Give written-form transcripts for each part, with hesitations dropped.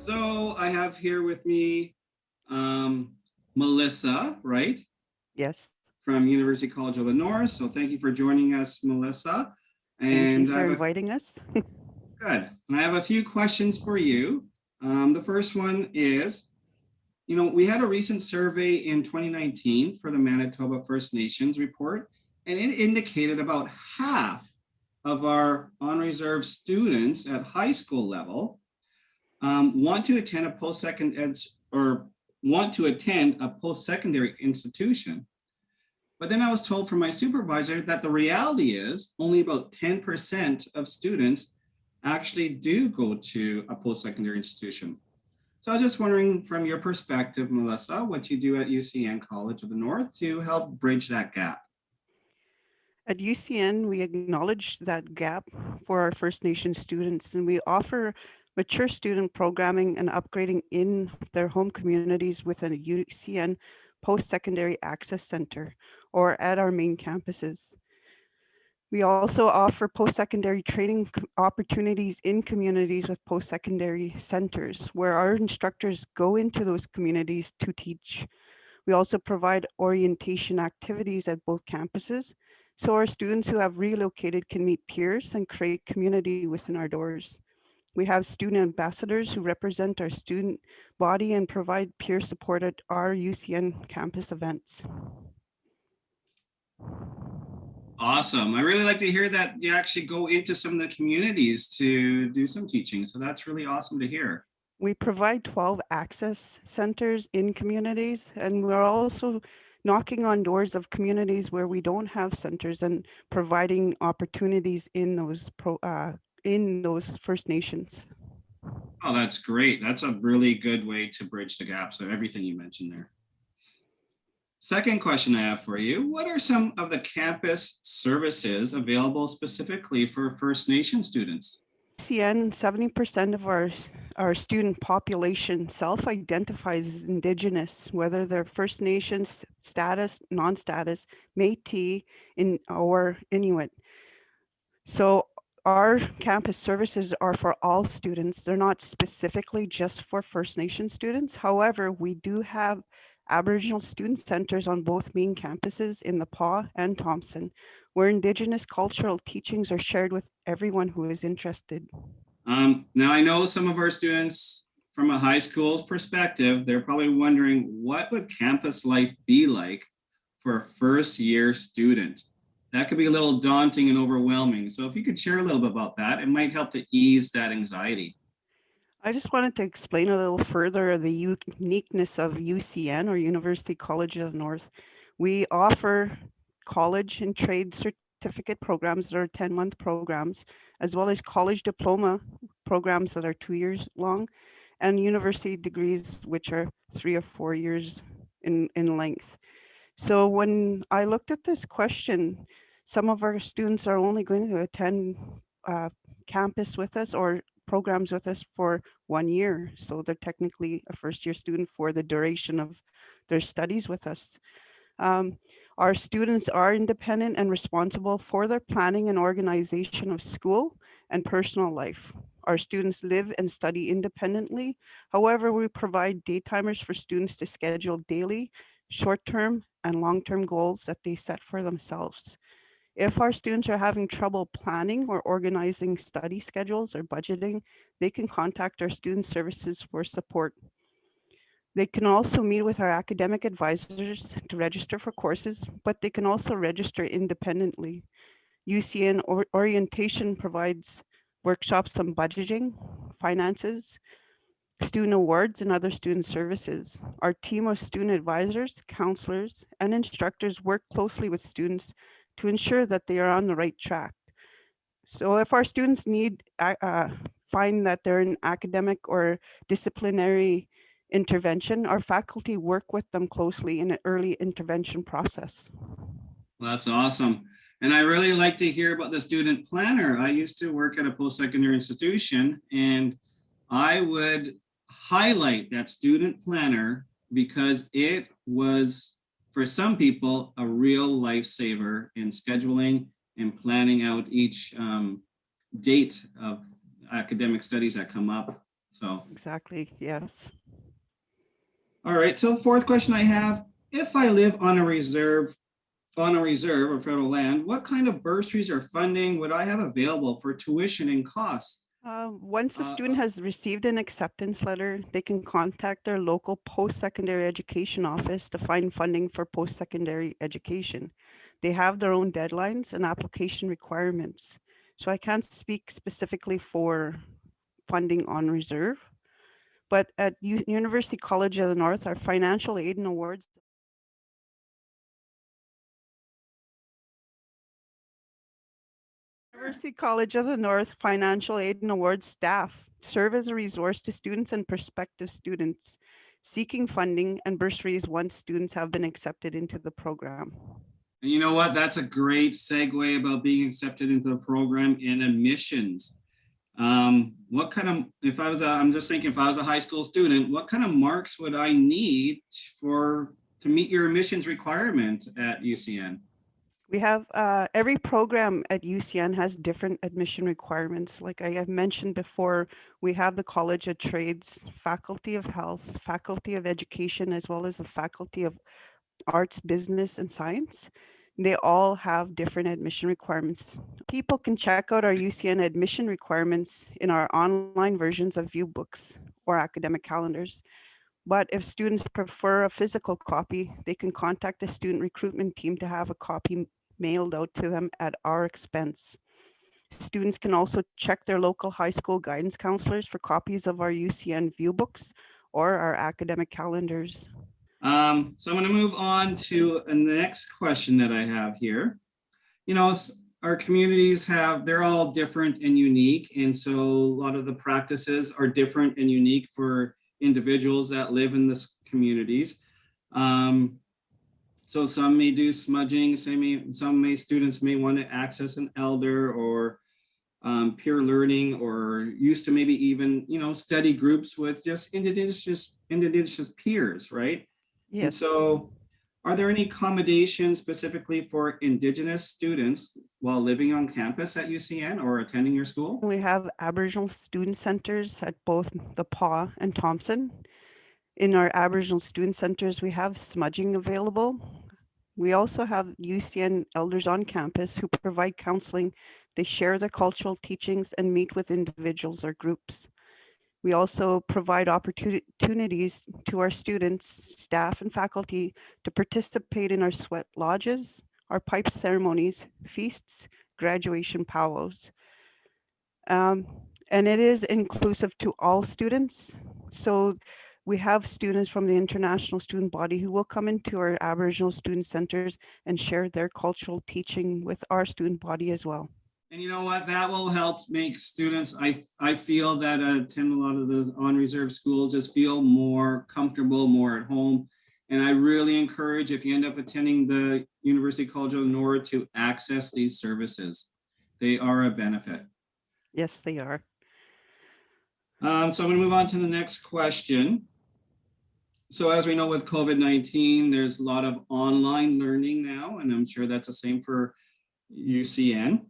So I have here with me Melissa, right, Yes, from University College of the North. So thank you for joining us, Melissa. thank you And I for have a inviting us. good. And I have a few questions for you. The first one is, we had a recent survey in 2019 for the Manitoba First Nations report, and it indicated about half of our on-reserve students at high school level want to attend a post-secondary institution. But then I was told from my supervisor that the reality is only about 10% of students actually do go to a post-secondary institution. So I was just wondering, from your perspective, Melissa, what you do at UCN College of the North to help bridge that gap. At UCN, we acknowledge that gap for our First Nation students, and we offer mature student programming and upgrading in their home communities with a UCN post-secondary access center or at our main campuses. We also offer post-secondary training opportunities in communities with post-secondary centers where our instructors go into those communities to teach. We also provide orientation activities at both campuses, so our students who have relocated can meet peers and create community within our doors. We have student ambassadors who represent our student body and provide peer support at our UCN campus events. Awesome. I really like to hear that you actually go into some of the communities to do some teaching. So that's really awesome to hear. We provide 12 access centers in communities, and we're also knocking on doors of communities where we don't have centers and providing opportunities in those First Nations. Oh, that's great. That's a really good way to bridge the gap. So everything you mentioned there. Second question I have for you, what are some of the campus services available specifically for First Nation students? UCN, 70% of our student population self-identifies as Indigenous, whether they're First Nations status, non-status, Métis, or Inuit. So our campus services are for all students. They're not specifically just for First Nation students. However, we do have Aboriginal student centers on both main campuses in the Paw and Thompson, where Indigenous cultural teachings are shared with everyone who is interested. Now, I know some of our students from a high school's perspective, they're probably wondering, what would campus life be like for a first year student? That could be a little daunting and overwhelming. So if you could share a little bit about that, it might help to ease that anxiety. I just wanted to explain a little further the uniqueness of UCN, or University College of the North. We offer college and trade certificate programs that are 10-month programs, as well as college diploma programs that are 2 years long, and university degrees, which are 3 or 4 years in length. So when I looked at this question, some of our students are only going to attend campus with us or programs with us for 1 year. So they're technically a first year student for the duration of their studies with us. Our students are independent and responsible for their planning and organization of school and personal life. Our students live and study independently. However, we provide daytimers for students to schedule daily, short-term, and long-term goals that they set for themselves. If our students are having trouble planning or organizing study schedules or budgeting, they can contact our student services for support. They can also meet with our academic advisors to register for courses, but they can also register independently. UCN orientation provides workshops on budgeting, finances, student awards, and other student services. Our team of student advisors, counselors, and instructors work closely with students to ensure that they are on the right track. So if our students find that they're in academic or disciplinary intervention, our faculty work with them closely in an early intervention process. Well, that's awesome. And I really like to hear about the student planner. I used to work at a post-secondary institution, and I would highlight that student planner because it was, for some people, a real lifesaver in scheduling and planning out each date of academic studies that come up. So, Exactly, yes. all right. So fourth question I have, if I live on a reserve of federal land, what kind of bursaries or funding would I have available for tuition and costs? Once a Uh, student has received an acceptance letter, they can contact their local post-secondary education office to find funding for post-secondary education. They have their own deadlines and application requirements. So I can't speak specifically for funding on reserve, but at University College of the North, our financial aid and awards University College of the North Financial Aid and Awards staff serve as a resource to students and prospective students seeking funding and bursaries once students have been accepted into the program. and you know what? That's a great segue about being accepted into the program in admissions. What kind of, I'm just thinking, if I was a high school student, what kind of marks would I need to meet your admissions requirement at UCN? We have every program at UCN has different admission requirements. Like I have mentioned before, we have the College of Trades, Faculty of Health, Faculty of Education, as well as the Faculty of Arts, Business, and Science. They all have different admission requirements. People can check out our UCN admission requirements in our online versions of view books or academic calendars. But if students prefer a physical copy, they can contact the student recruitment team to have a copy mailed out to them at our expense. Students can also check their local high school guidance counselors for copies of our UCN view books or our academic calendars. So I'm going to move on to the next question that I have here. You know, our communities they're all different and unique. And so a lot of the practices are different and unique for individuals that live in this communities. So some may do smudging, some students may want to access an elder or peer learning, or used to maybe even, study groups with just indigenous peers, right? And Yes. so are there any accommodations specifically for Indigenous students while living on campus at UCN or attending your school? We have Aboriginal student centers at both the Paw and Thompson. In our Aboriginal student centers, we have smudging available. We also have UCN elders on campus who provide counseling. They share their cultural teachings and meet with individuals or groups. We also provide opportunities to our students, staff, and faculty to participate in our sweat lodges, our pipe ceremonies, feasts, graduation powwows. And it is inclusive to all students. So we have students from the international student body who will come into our Aboriginal student centers and share their cultural teaching with our student body as well. And you know what? That will help make students, I feel that attend a lot of the on-reserve schools just feel more comfortable, more at home. And I really encourage, if you end up attending the University College of the North, to access these services. They are a benefit. Yes, they are. So I'm going to move on to the next question. So as we know, with COVID-19, there's a lot of online learning now, and I'm sure that's the same for UCN.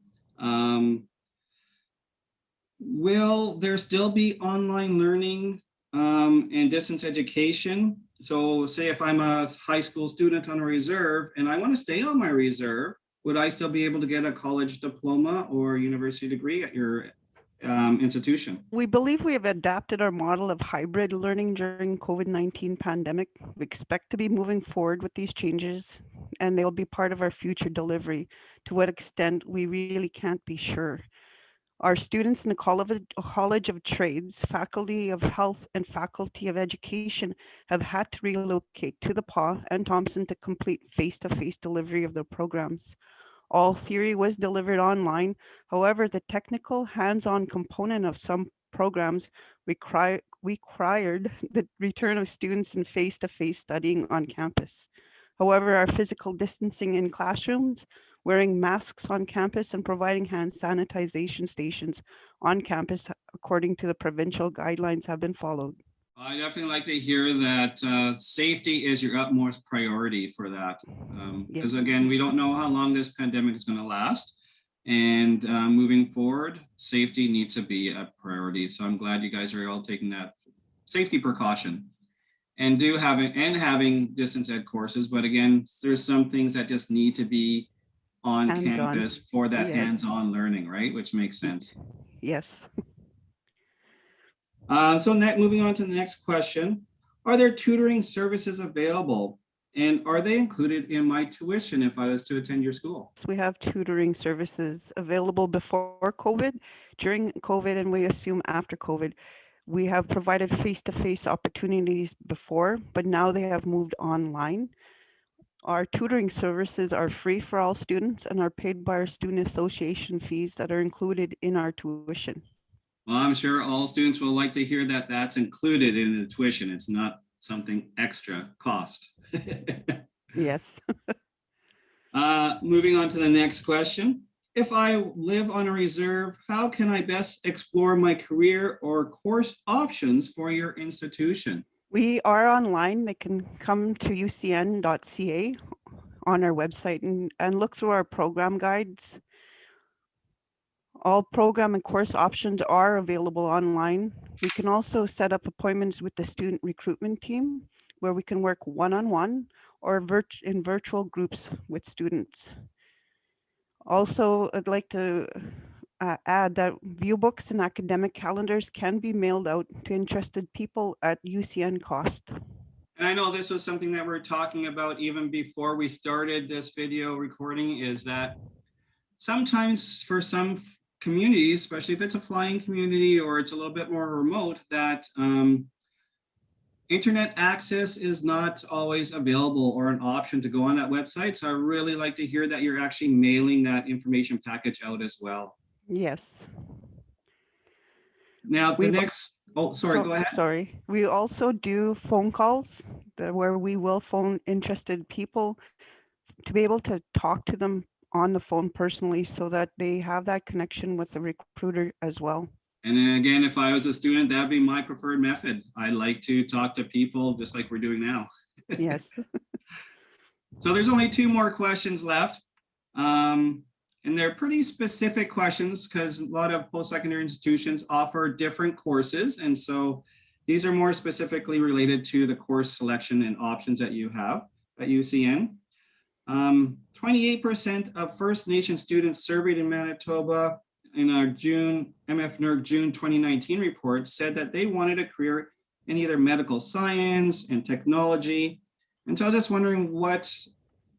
Will there still be online learning and distance education? So say if I'm a high school student on a reserve and I want to stay on my reserve, would I still be able to get a college diploma or university degree at your institution? We believe we have adapted our model of hybrid learning during COVID-19 pandemic. We expect to be moving forward with these changes, and they'll be part of our future delivery. To what extent, we really can't be sure. Our students in the College of Trades, Faculty of Health, and Faculty of Education have had to relocate to the PAW and Thompson to complete face-to-face delivery of their programs. All theory was delivered online. However, the technical hands-on component of some programs required the return of students in face-to-face studying on campus. However, our physical distancing in classrooms, wearing masks on campus, and providing hand sanitization stations on campus according to the provincial guidelines have been followed. I definitely like to hear that safety is your utmost priority for that. Because again, we don't know how long this pandemic is going to last. And moving forward, safety needs to be a priority. So I'm glad you guys are all taking that safety precaution and having distance ed courses. But again, there's some things that just need to be on Hands-on. campus for that Yes. hands-on learning, right? Which makes sense. Yes. Moving on to the next question. Are there tutoring services available? And are they included in my tuition if I was to attend your school? So we have tutoring services available before COVID, during COVID, and we assume after COVID. We have provided face-to-face opportunities before, but now they have moved online. Our tutoring services are free for all students and are paid by our student association fees that are included in our tuition. Well, I'm sure all students will like to hear that that's included in the tuition. It's not something extra cost. Yes. Moving on to the next question. If I live on a reserve, how can I best explore my career or course options for your institution? We are online. They can come to ucn.ca on our website and look through our program guides. All program and course options are available online. We can also set up appointments with the student recruitment team where we can work one-on-one or in virtual groups with students. Also, I'd like to add that view books and academic calendars can be mailed out to interested people at UCN cost. And I know this was something that we're talking about even before we started this video recording, is that sometimes for some communities, especially if it's a flying community or it's a little bit more remote, that internet access is not always available or an option to go on that website. So I really like to hear that you're actually mailing that information package out as well. Yes. Now the next, go ahead. Sorry. We also do phone calls where we will phone interested people to be able to talk to them on the phone personally so that they have that connection with the recruiter as well. And then again, if I was a student, that'd be my preferred method. I like to talk to people just like we're doing now. Yes. So there's only 2 more questions left. And they're pretty specific questions because a lot of post-secondary institutions offer different courses. And so these are more specifically related to the course selection and options that you have at UCN. 28% of First Nation students surveyed in Manitoba in our MFNERC June 2019 report said that they wanted a career in either medical science and technology. And so I was just wondering, what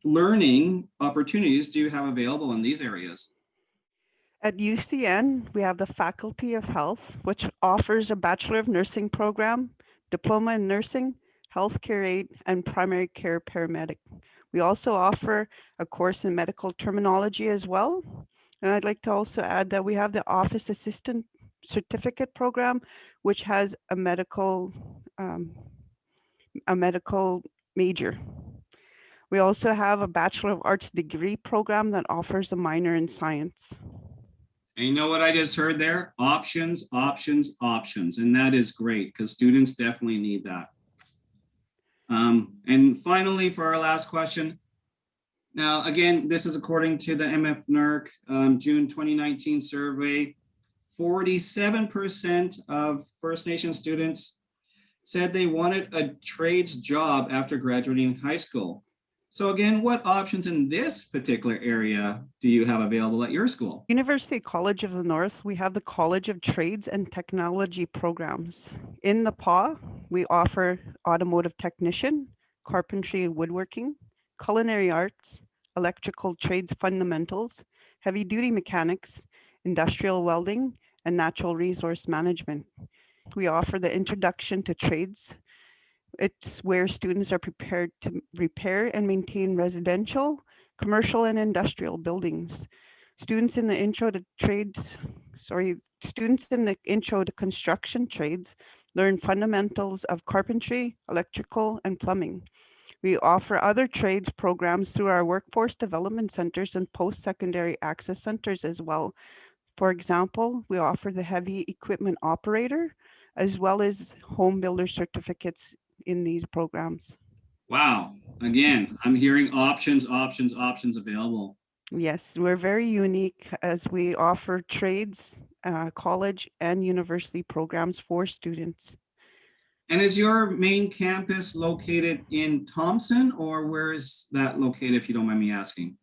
learning opportunities do you have available in these areas? At UCN, we have the Faculty of Health, which offers a Bachelor of Nursing program, Diploma in Nursing, Healthcare Aid, and Primary Care Paramedic. We also offer a course in medical terminology as well. And I'd like to also add that we have the Office Assistant Certificate program, which has a medical major. We also have a Bachelor of Arts degree program that offers a minor in science. And you know what I just heard there? Options, options, options. And that is great because students definitely need that. And finally, for our last question. Now, again, this is according to the MFNERC June 2019 survey. 47% of First Nation students said they wanted a trades job after graduating high school. So again, what options in this particular area do you have available at your school? University College of the North, we have the College of Trades and Technology programs. In the PAW, we offer automotive technician, carpentry and woodworking, culinary arts, electrical trades fundamentals, heavy duty mechanics, industrial welding, and natural resource management. We offer the introduction to trades. It's where students are prepared to repair and maintain residential, commercial, and industrial buildings. Students in the intro to construction trades learn fundamentals of carpentry, electrical, and plumbing. We offer other trades programs through our workforce development centers and post-secondary access centers as well. For example, we offer the heavy equipment operator as well as home builder certificates in these programs. Wow. Again, I'm hearing options, options, options available. Yes, we're very unique as we offer trades, college and university programs for students. And is your main campus located in Thompson, or where is that located, if you don't mind me asking?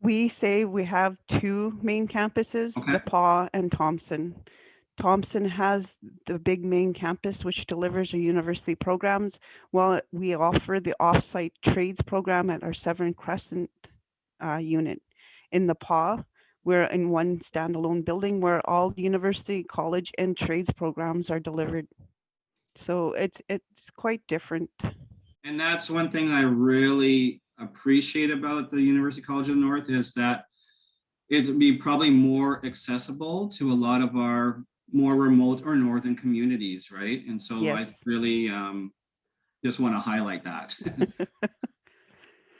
We say we have two main campuses, Okay. the PAW and Thompson. Thompson has the big main campus, which delivers our university programs, while we offer the offsite trades program at our Severn Crescent unit. In the PAW, we're in one standalone building where all university, college, and trades programs are delivered. So it's quite different. And that's one thing I really appreciate about the University College of the North is that it'd be probably more accessible to a lot of our more remote or northern communities, right? And so I Yes. really just want to highlight that.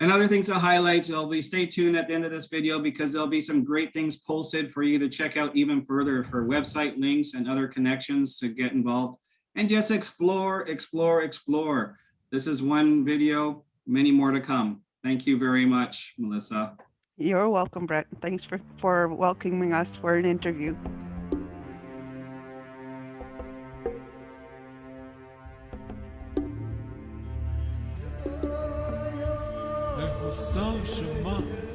And other things to highlight, there'll be stay tuned at the end of this video because there'll be some great things posted for you to check out even further for website links and other connections to get involved and just explore, explore, explore. This is one video, many more to come. Thank you very much, Melissa. You're welcome, Brett. Thanks for welcoming us for an interview. Le Hosan Shema.